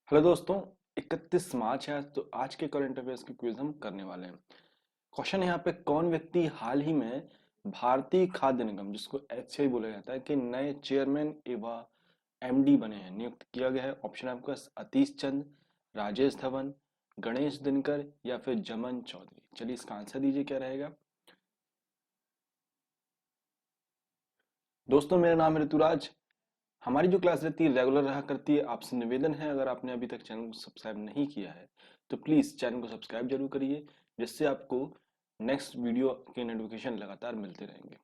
Hello दोस्तों, 31 मार्च है तो आज के करंट अफेयर्स की क्विज हम करने वाले हैं। क्वेश्चन यहाँ पे कौन व्यक्ति हाल ही में भारतीय खाद्य निगम जिसको एफसीआई बोला जाता है कि नए चेयरमैन एवं एमडी बने हैं, नियुक्त किया गया है। ऑप्शन है आपका अतीश चंद, राजेश धवन, गणेश दिनकर या फिर जमन चौधरी। चलिए इसका आंसर दीजिए, क्या रहेगा। दोस्तों, मेरा नाम है ऋतुराज। हमारी जो क्लास रहती है रेगुलर रहा करती है। आपसे निवेदन है, अगर आपने अभी तक चैनल को सब्सक्राइब नहीं किया है तो प्लीज चैनल को सब्सक्राइब जरूर करिए, जिससे आपको नेक्स्ट वीडियो के नोटिफिकेशन लगातार मिलते रहेंगे।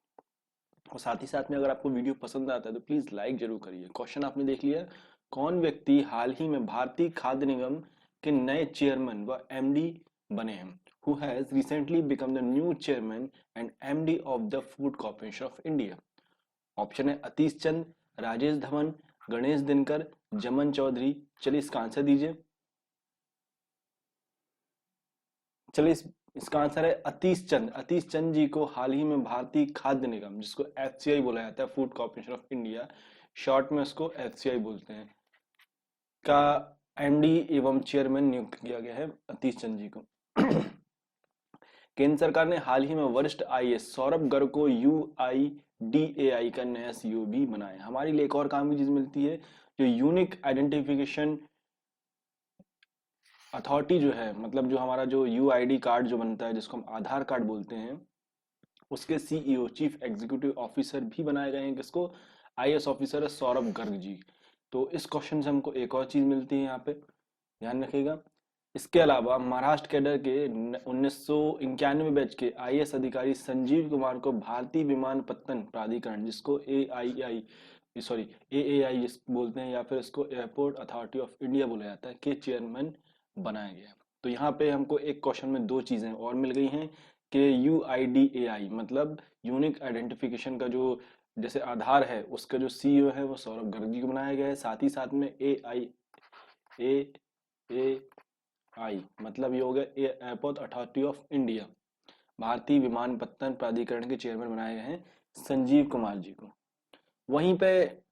और साथ ही साथ में अगर आपको वीडियो पसंद आता है तो प्लीज लाइक जरूर करिए। क्वेश्चन आपने देख लिया, कौन व्यक्ति हाल ही में भारतीय खाद्य निगम के नए चेयरमैन व एमडी बने हैं। Who has recently become the new chairman and MD of the food corporation of India. Option है अतीश चंद, राजेश धवन, गणेश दिनकर, जमन चौधरी। चलिए इसका आंसर दीजिए। चलिए इसका आंसर है अतीश चंद। अतीश चंद जी को हाल ही में भारतीय खाद्य निगम जिसको एफसीआई बोला जाता है, food corporation of India, short में उसको एफसीआई बोलते हैं, का एमडी एवं चेयरमैन नियुक्त किया गया है अतीश चंद जी को। केंद्र सरकार ने हाल ही में वरिष्ठ आईएएस सौरभ गर्ग को यूआईडीएआई का नया सीईओ भी बनाया। हमारे लिए एक और काम की चीज मिलती है, जो यूनिक आइडेंटिफिकेशन अथॉरिटी जो है, मतलब जो हमारा जो यूआईडी कार्ड जो बनता है जिसको हम आधार कार्ड बोलते हैं, उसके सीईओ चीफ एग्जीक्यूटिव ऑफिसर भी बनाए गए हैं। किसको? आईएएस ऑफिसर है सौरभ गर्ग जी। तो इस क्वेश्चन से हमको एक और चीज मिलती है, यहाँ पे ध्यान रखिएगा। इसके अलावा महाराष्ट्र कैडर के 1991 बैच के आईएएस अधिकारी संजीव कुमार को भारतीय विमानपत्तन प्राधिकरण जिसको एएआई जिस बोलते हैं, या फिर इसको एयरपोर्ट अथॉरिटी ऑफ इंडिया बोला जाता है, के चेयरमैन बनाया गया है। तो यहाँ पे हमको एक क्वेश्चन में दो चीजें और मिल गई हैं कि यूआईडीएआई मतलब यूनिक आइडेंटिफिकेशन का जो जैसे आधार है, उसका जो सीईओ है वो सौरभ गर्ग जी को बनाया गया है। साथ ही साथ में ए आई मतलब ये हो गया एयरपोर्ट अथॉरिटी ऑफ इंडिया, भारतीय विमानपत्तन प्राधिकरण के चेयरमैन बनाए गए हैं संजीव कुमार जी को। वहीं पे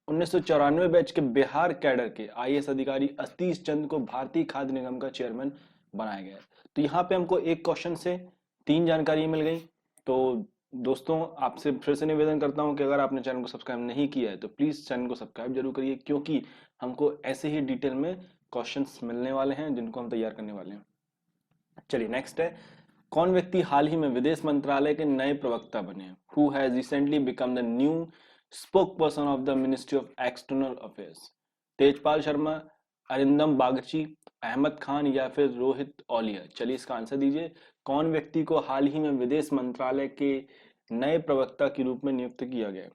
1994 बैच के बिहार कैडर के आईएएस अधिकारी अतीश चंद को भारतीय खाद्य निगम का चेयरमैन बनाया गया है। तो यहाँ पे हमको एक क्वेश्चन से तीन जानकारी मिल गई। तो दोस्तों, आपसे फिर से निवेदन करता हूँ कि अगर आपने चैनल को सब्सक्राइब नहीं किया है तो प्लीज चैनल को सब्सक्राइब जरूर करिए, क्योंकि हमको ऐसे ही डिटेल में क्वेश्चंस मिलने वाले हैं जिनको हम तैयार करने वाले हैं। चलिए नेक्स्ट है, कौन व्यक्ति हाल ही में विदेश मंत्रालय के नए प्रवक्ता बने हैं। Who has recently become the new spoke person of the ministry of external affairs. Tejpal Sharma, Arindam Bagchi, Ahmad Khan या फिर रोहित औलिया। चलिए इसका आंसर दीजिए। कौन व्यक्ति को हाल ही में विदेश मंत्रालय के नए प्रवक्ता के रूप में नियुक्त किया गया।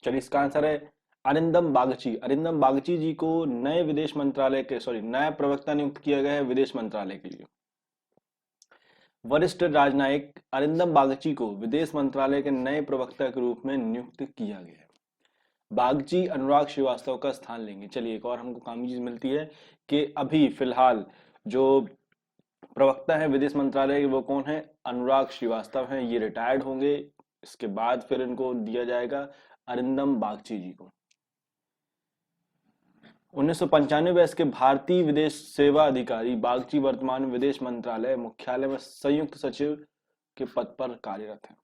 चलिए इसका आंसर है अरिंदम बागची। अरिंदम बागची जी को नए विदेश मंत्रालय के नया प्रवक्ता नियुक्त किया गया है विदेश मंत्रालय के लिए। वरिष्ठ राजनयिक अरिंदम बागची को विदेश मंत्रालय के नए प्रवक्ता के रूप में नियुक्त किया गया है। बागची अनुराग श्रीवास्तव का स्थान लेंगे। चलिए एक और हमको काम की चीज मिलती है कि अभी फिलहाल जो प्रवक्ता है विदेश मंत्रालय के वो कौन है, अनुराग श्रीवास्तव हैं। ये रिटायर्ड होंगे, इसके बाद फिर इनको दिया जाएगा अरिंदम बागची जी को। 1995 बैच के भारतीय विदेश सेवा अधिकारी बागची वर्तमान में विदेश मंत्रालय मुख्यालय में संयुक्त सचिव के पद पर कार्यरत हैं।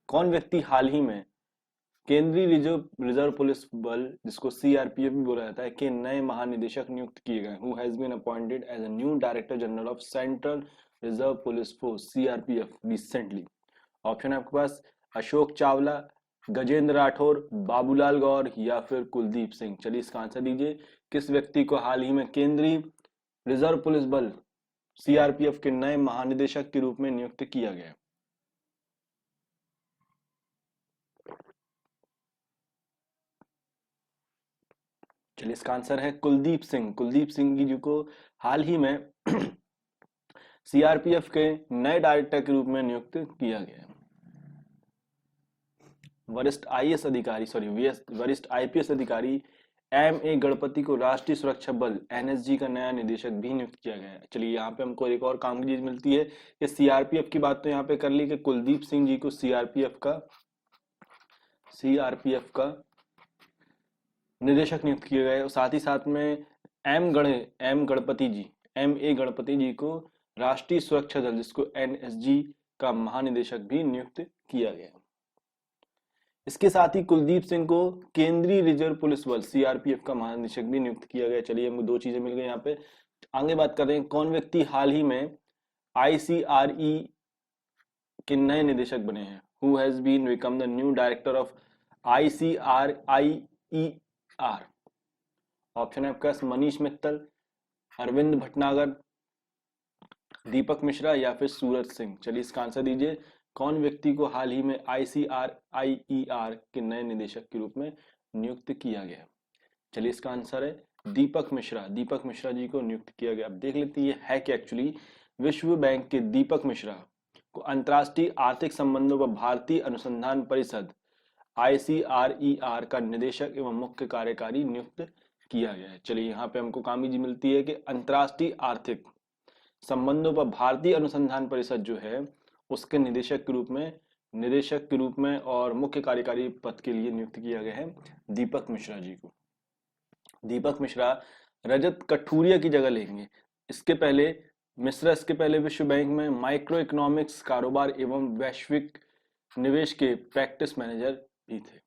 कौन व्यक्ति हाल ही में केंद्रीय रिजर्व पुलिस बल जिसको सीआरपीएफ भी बोला जाता है के नए महानिदेशक नियुक्त किए गए। Who has been appointed as a new director general of central reserve police force CRPF recently. Option है आपके पास अशोक चावला, गजेंद्र राठौर, बाबूलाल गौर या फिर कुलदीप सिंह। चलिए इसका आंसर दीजिए। किस व्यक्ति को हाल ही में केंद्रीय रिजर्व पुलिस बल सीआरपीएफ के नए महानिदेशक के रूप में नियुक्त किया गया। चलिए इसका आंसर है कुलदीप सिंह। कुलदीप सिंह जी को हाल ही में सीआरपीएफ के नए डायरेक्टर के रूप में नियुक्त किया गया है। वरिष्ठ आईएएस अधिकारी वरिष्ठ आईपीएस अधिकारी एम ए गणपति को राष्ट्रीय सुरक्षा बल एनएसजी का नया निदेशक भी नियुक्त किया गया है। चलिए यहाँ पे हमको एक और काम की चीज मिलती है कि सीआरपीएफ की बात तो यहाँ पे कर ली कि कुलदीप सिंह जी को सीआरपीएफ का निदेशक नियुक्त किए गए और साथ ही साथ में एम ए गणपति जी को राष्ट्रीय सुरक्षा दल जिसको एनएसजी का महानिदेशक भी नियुक्त किया गया। इसके साथ ही कुलदीप सिंह को केंद्रीय रिजर्व पुलिस बल सीआरपीएफ का महानिदेशक भी नियुक्त किया गया। चलिए हमको दो चीजें मिल गई यहाँ पे। आगे बात कर रहे हैं कौन व्यक्ति हाल ही में आईसीआरई के नए निदेशक बने हैं। Who has been become the new director of ICRIER. Option है आपका मनीष मित्तल, अरविंद भटनागर, दीपक मिश्रा या फिर सूरज सिंह। चलिए इसका आंसर दीजिए, कौन व्यक्ति को हाल ही में आईसीआरआईईआर के नए निदेशक के रूप में नियुक्त किया गया। चलिए इसका आंसर है दीपक मिश्रा। दीपक मिश्रा जी को नियुक्त किया गया। अब देख लेते हैं ये है कि एक्चुअली विश्व बैंक के दीपक मिश्रा को अंतर्राष्ट्रीय आर्थिक संबंधों व भारतीय अनुसंधान परिषद आईसीआरईआर का निदेशक एवं मुख्य कार्यकारी नियुक्त किया गया है। चलिए यहाँ पे हमको कामयाबी मिलती है कि अंतर्राष्ट्रीय आर्थिक संबंधों पर भारतीय अनुसंधान परिषद जो है उसके निदेशक के रूप में और मुख्य कार्यकारी पद के लिए नियुक्त किया गया है दीपक मिश्रा जी को। दीपक मिश्रा रजत कठुरिया की जगह लेंगे। इसके पहले विश्व बैंक में माइक्रो इकोनॉमिक्स कारोबार एवं वैश्विक निवेश के प्रैक्टिस मैनेजर भी थे।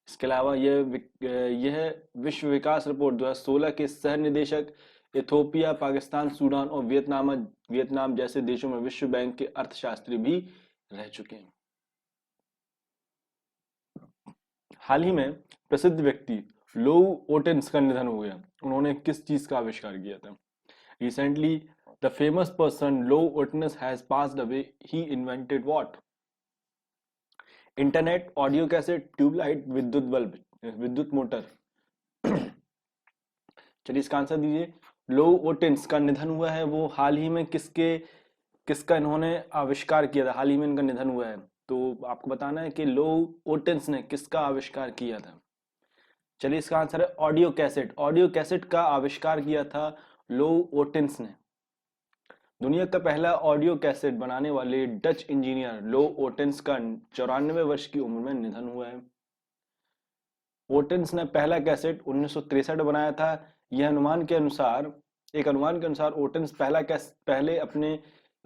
इसके अलावा यह विश्व विकास रिपोर्ट 2016 के सह निदेशक इथोपिया, पाकिस्तान, सूडान और वियतनाम जैसे देशों में विश्व बैंक के अर्थशास्त्री भी रह चुके हैं। हाल ही में प्रसिद्ध व्यक्ति लोउ ओटेंस का निधन हो गया। उन्होंने किस चीज का आविष्कार किया था? Recently the famous person Lou Ottens has passed away. He invented what? Internet, audio cassette, tubelight, विद्युत बल्ब, विद्युत मोटर। चलिए इसका आंसर दीजिए। लोउ ओटेंस का निधन हुआ है, वो हाल ही में किसका इन्होंने आविष्कार किया था? हाल ही में इनका निधन हुआ है, तो आपको बताना है कि लोउ ओटेंस ने किसका आविष्कार किया था। चलिए इसका आंसर है ऑडियो कैसेट। ऑडियो कैसेट का आविष्कार किया था लोउ ओटेंस ने। दुनिया का पहला ऑडियो कैसेट बनाने वाले डच इंजीनियर लोउ ओटेंस का 94 वर्ष की उम्र में निधन हुआ है। ओटेंस ने पहला कैसेट 1963 बनाया था। यह अनुमान के अनुसार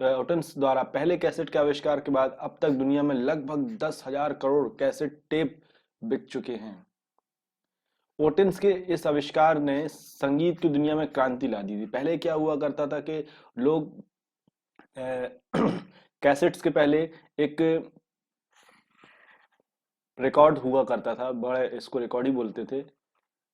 ओटेंस द्वारा पहले कैसेट के आविष्कार के बाद अब तक दुनिया में लगभग 10,000 करोड़ कैसेट टेप बिक चुके हैं। ओटेंस के इस आविष्कार ने संगीत की दुनिया में क्रांति ला दी थी। पहले क्या हुआ करता था कि लोग कैसेट्स के पहले एक रिकॉर्ड हुआ करता था, बड़े इसको रिकॉर्ड ही बोलते थे।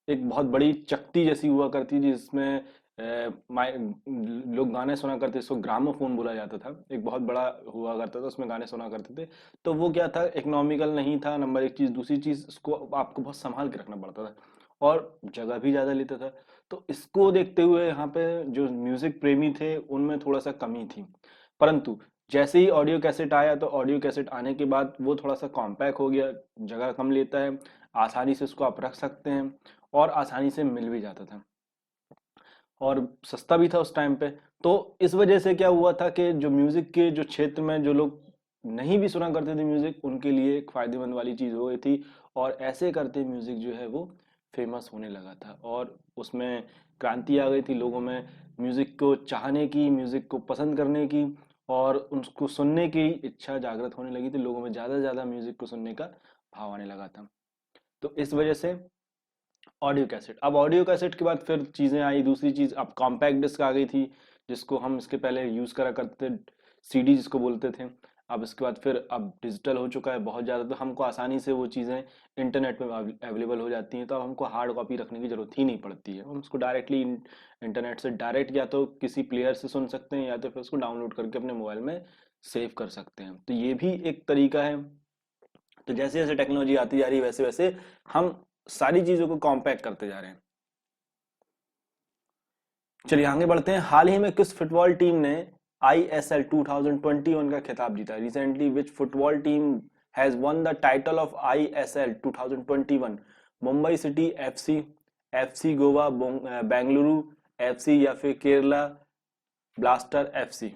एक बहुत बड़ी चकती जैसी हुआ करती थी जिसमें लोग गाने सुना करते, इसको ग्रामोफोन बोला जाता था। एक बहुत बड़ा हुआ करता था, उसमें गाने सुना करते थे। तो वो क्या था, इकोनॉमिकल नहीं था, नंबर एक चीज। दूसरी चीज, इसको आपको बहुत संभाल के रखना पड़ता था और जगह भी ज्यादा लेता था। तो इसको देखते हुए यहाँ पे जो म्यूजिक प्रेमी थे उनमें थोड़ा सा कमी थी। परंतु जैसे ही ऑडियो कैसेट आया, तो ऑडियो कैसेट आने के बाद वो थोड़ा सा कॉम्पैक्ट हो गया, जगह कम लेता है, आसानी से उसको आप रख सकते हैं और आसानी से मिल भी जाता था और सस्ता भी था उस टाइम पे। तो इस वजह से क्या हुआ था कि जो म्यूजिक के जो क्षेत्र में जो लोग नहीं भी सुना करते थे म्यूजिक, उनके लिए एक फायदेमंद वाली चीज हो गई थी और ऐसे करते म्यूजिक जो है वो फेमस होने लगा था और उसमें क्रांति आ गई थी लोगों में, म्यूजिक को चाहने की, म्यूजिक को पसंद करने की और उसको सुनने की इच्छा जागृत होने लगी थी। लोगों में ज्यादा से ज्यादा म्यूजिक को सुनने का भाव आने लगा था। तो इस वजह से ऑडियो कैसेट। अब ऑडियो कैसेट के बाद फिर चीजें आई, दूसरी चीज अब कॉम्पैक्ट डिस्क आ गई थी, जिसको हम इसके पहले यूज करा करते थे, सीडी जिसको बोलते थे। अब इसके बाद फिर अब डिजिटल हो चुका है बहुत ज्यादा, तो हमको आसानी से वो चीजें इंटरनेट में अवेलेबल हो जाती हैं। तो अब हमको हार्ड कॉपी रखने की जरूरत ही नहीं पड़ती है। हम उसको डायरेक्टली इंटरनेट से डायरेक्ट या तो किसी प्लेयर से सुन सकते हैं या तो फिर उसको डाउनलोड करके अपने मोबाइल में सेव कर सकते हैं। तो ये भी एक तरीका है। तो जैसे जैसे टेक्नोलॉजी आती जा रही है वैसे वैसे हम सारी चीजों को कॉम्पैक्ट करते जा रहे हैं। चलिए आगे बढ़ते हैं। हाल ही में किस फुटबॉल टीम ने ISL 2021 का खिताब जीता? Recently which football team has one the title of ISL 2021? Mumbai city FC, FC Goa, Bengaluru FC या फिर केरला ब्लास्टर एफसी।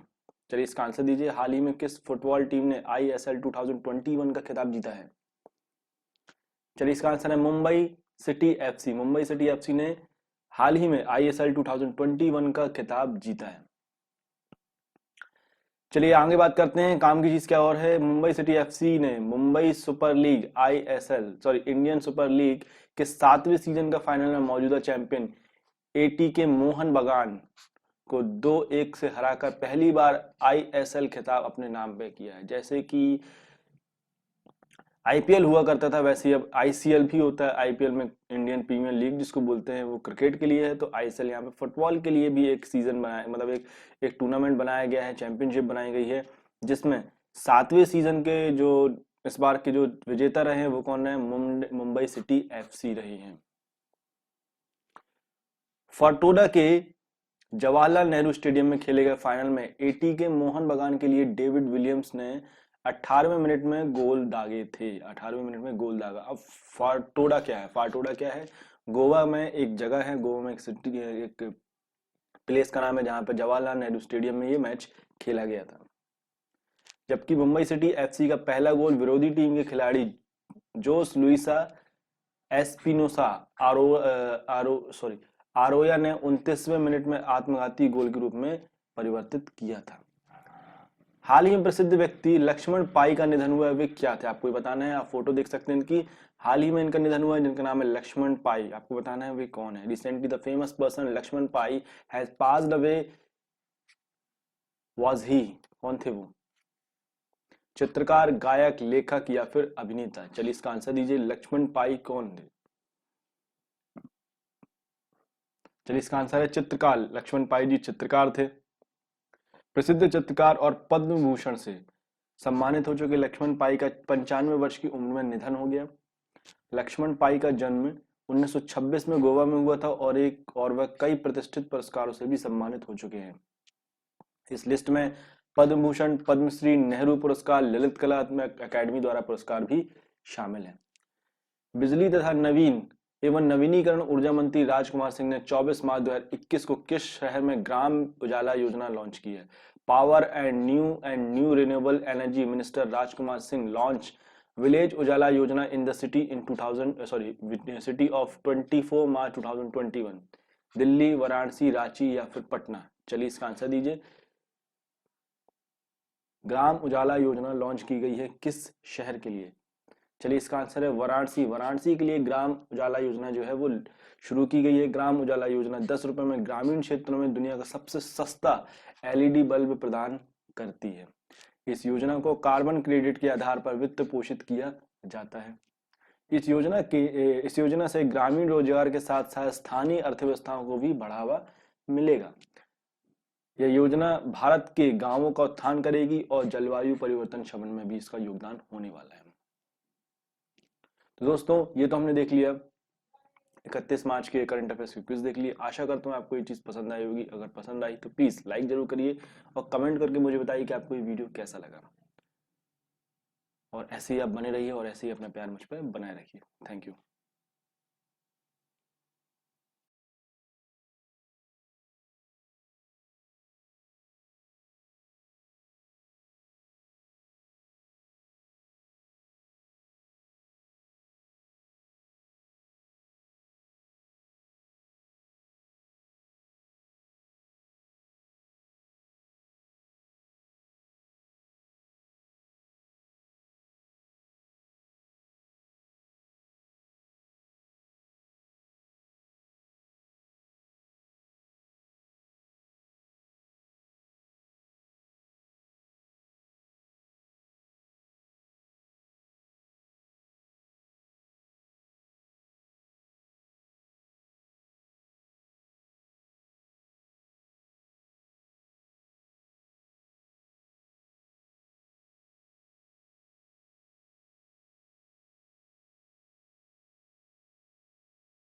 चलिए इसका आंसर दीजिए। हाल ही में किस फुटबॉल टीम ने आईएसएल 2021 का खिताब जीता है? चलिए इसका आंसर है Mumbai city FC. Mumbai city FC ने हाल ही में आईएसएल 2021 का खिताब जीता है। चलिए आगे बात करते हैं, काम की चीज क्या और है। मुंबई सिटी एफसी ने Mumbai super league ISL sorry Indian super league के 7वें सीजन का फाइनल में मौजूदा चैंपियन एटी के मोहन बगान को 2-1 से हराकर पहली बार आईएसएल खिताब अपने नाम पे किया है। जैसे कि आईपीएल हुआ करता था वैसे अब आईसीएल भी होता है। आईपीएल में इंडियन प्रीमियर लीग जिसको बोलते हैं वो क्रिकेट के लिए है, तो आईएसएल यहाँ पे फुटबॉल के लिए भी एक सीजन बनाया, मतलब एक टूर्नामेंट बनाया गया है, चैंपियनशिप बनाई गई है, जिसमें 7वें सीजन के जो इस बार के जो विजेता रहे हैं वो कौन है? मुंबई सिटी एफसी रही है। फरटोडा के जवाहरलाल नेहरू स्टेडियम में खेले गए फाइनल में एटी के मोहन बगान के लिए डेविड विलियम्स ने 18वें मिनट में गोल दागे थे। 18वें मिनट में गोल दागा। अब फारटोडा क्या है? फारटोडा क्या है? गोवा में एक जगह है, गोवा में एक सिटी, एक प्लेस का नाम है जहां पर जवाहरलाल नेहरू स्टेडियम में ये मैच खेला गया था। जबकि मुंबई सिटी एफसी का पहला गोल विरोधी टीम के खिलाड़ी जोस लुइसा एस्पिनोसा आरोया ने 29वें मिनट में आत्मघाती गोल के रूप में परिवर्तित किया था। हाल ही में प्रसिद्ध व्यक्ति लक्ष्मण पाई का निधन हुआ है, वे क्या थे? आपको बताना है। आप फोटो देख सकते हैं इनकी। हाल ही में इनका निधन हुआ है जिनका नाम है लक्ष्मण पाई। आपको बताना है वे कौन है। Recently the famous person Laxman Pai has passed away was he. कौन थे वो? चित्रकार, गायक, लेखक या फिर अभिनेता? चलिए इसका आंसर दीजिए। लक्ष्मण पाई कौन थे? चलिए इसका आंसर है चित्रकार। लक्ष्मण पाई जी चित्रकार थे। प्रसिद्ध चित्रकार और पद्म भूषण से सम्मानित हो चुके लक्ष्मण पाई का 95 वर्ष की उम्र में निधन हो गया। लक्ष्मण पाई का जन्म 1926 में गोवा में हुआ था और वह कई प्रतिष्ठित पुरस्कारों से भी सम्मानित हो चुके हैं। इस लिस्ट में पद्म भूषण, पद्मश्री, नेहरू पुरस्कार, ललित कला अकादमी द्वारा पुरस्कार भी शामिल हैं। बिजली तथा नवीन एवं नवीनीकरण ऊर्जा मंत्री राजकुमार सिंह ने 24 मार्च 2021 को किस शहर में ग्राम उजाला योजना लॉन्च की है? Power and new renewable energy minister Rajkumar Singh launch village Ujala Yojana in the city city of 24 March 2021। Delhi, Varanasi, Ranchi या फिर पटना? चलिए इसका आंसर दीजिए। ग्राम उजाला योजना लॉन्च की गई है किस शहर के लिए? चलिए इसका आंसर है वाराणसी। वाराणसी के लिए ग्राम उजाला योजना जो है वो शुरू की गई है। ग्राम उजाला योजना 10 रुपए में ग्रामीण क्षेत्रों में दुनिया का सबसे सस्ता एलईडी बल्ब प्रदान करती है। इस योजना को कार्बन क्रेडिट के आधार पर वित्त पोषित किया जाता है। इस योजना से ग्रामीण रोजगार के साथ साथ स्थानीय अर्थव्यवस्थाओं को भी बढ़ावा मिलेगा। यह योजना भारत के गांवों का उत्थान करेगी और जलवायु परिवर्तन शमन में भी इसका योगदान होने वाला है। तो दोस्तों ये तो हमने देख लिया 31 मार्च के करंट अफेयर्स की क्विज देख ली। आशा करता हूँ आपको ये चीज पसंद आई होगी। अगर पसंद आई तो प्लीज लाइक जरूर करिए और कमेंट करके मुझे बताइए कि आपको ये वीडियो कैसा लगा। और ऐसे ही आप बने रहिए और ऐसे ही अपना प्यार मुझ पर बनाए रखिए। Thank you.